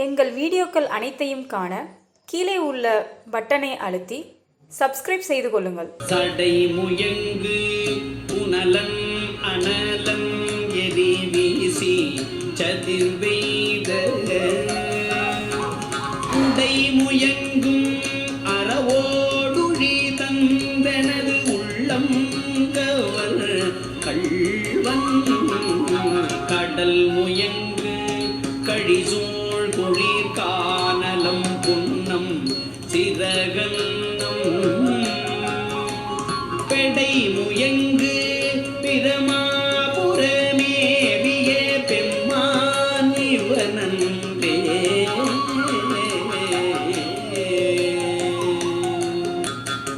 எங்கள் வீடியோக்கள் அனைத்தையும் காண கீழே உள்ள பட்டனை அழுத்தி சப்ஸ்கிரைப் செய்து கொள்ளுங்கள். சடை முயங்கு புனலன் அனலம் எரி வீசி சதிர்வெய்த உடை முயங்கும் அறவோடுழி தந்தனது உள்ளம் கவர் கள்வன் கடல் முயங்கு கழிசூழ் குளிர் கானலம் புன்னம் சிறகன்னம் பெடை முயங்கு பிரமாபுரமேவிய பெம்மான் இவனன்றே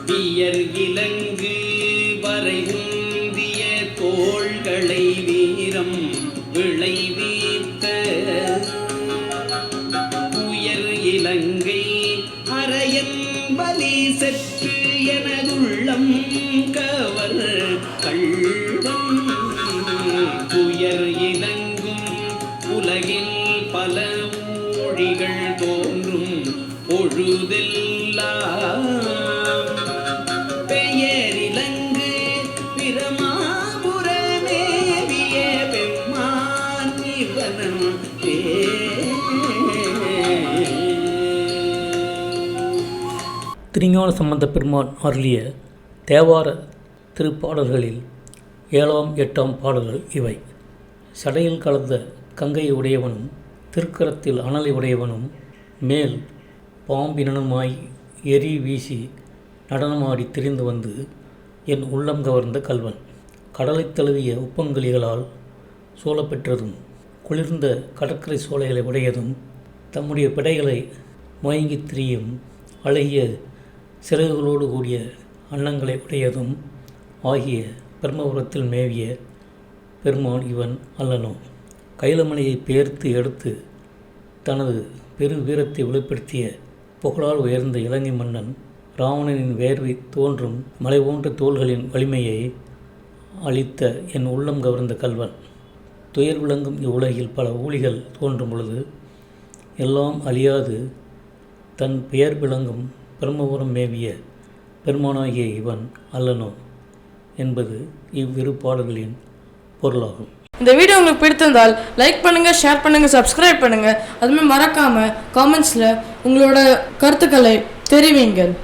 வியர் இலங்கு வரை உந்திய தோள்களை வீரம் விளைவீர்த்த உயர் இலங்கை அரையன் பலி செற்று எனதுள்ளம் கவர் கள்வன் துயர் இலங்கும் உலகில் பல மொழிகள் தோன்றும் பொழுதெல்லாம் பெயர் இலங்கு பிரமாபுரமேவிய பெம்மான் இவனன் திருஞான சம்பந்த பெருமான் அருளிய தேவார திருப்பாடல்களில் 7ஆம் 8ஆம் பாடல்கள் இவை. சடையில் கலந்த கங்கை உடையவனும் திருக்கரத்தில் அனலை உடையவனும் மேல் பாம்பினனுமாய் எரி வீசி நடனமாடி திரிந்து வந்து என் உள்ளம் கவர்ந்த கல்வன் கடலை தழுவிய உப்பங்களிகளால் சூழப்பெற்றதும் குளிர்ந்த கடற்கரை சோலைகளை உடையதும் தம்முடைய பிடைகளை மயங்கித் திரியும் அழகிய சிறகுகளோடு கூடிய அன்னங்களை உடையதும் ஆகிய பிரம்மபுரத்தில் மேவிய பெருமான் இவன் அல்லனோ. கைலமலையை பெயர்த்து எடுத்து தனது பெரு வீரத்தை வெளிப்படுத்திய புகழால் உயர்ந்த இலங்கை மன்னன் இராவணனின் வேர்வை தோன்றும் மலை போன்ற தோள்களின் வலிமையை அளித்த என் உள்ளம் கவர்ந்த கல்வன் துயர் விளங்கும் இவ்வுலகில் பல ஊழிகள் தோன்றும் பொழுது எல்லாம் அழியாது தன் பெயர் விளங்கும் பிரம்மபுரம் மேவிய பெருமானாகிய இவன் அல்லனோ என்பது இவ்விரு பாடல்களின் பொருளாகும். இந்த வீடியோ உங்களுக்கு பிடித்திருந்தால் லைக் பண்ணுங்கள், ஷேர் பண்ணுங்கள், சப்ஸ்கிரைப் பண்ணுங்கள். அதுமாதிரி மறக்காமல் காமெண்ட்ஸில் உங்களோட கருத்துக்களை தெரிவிங்கள்.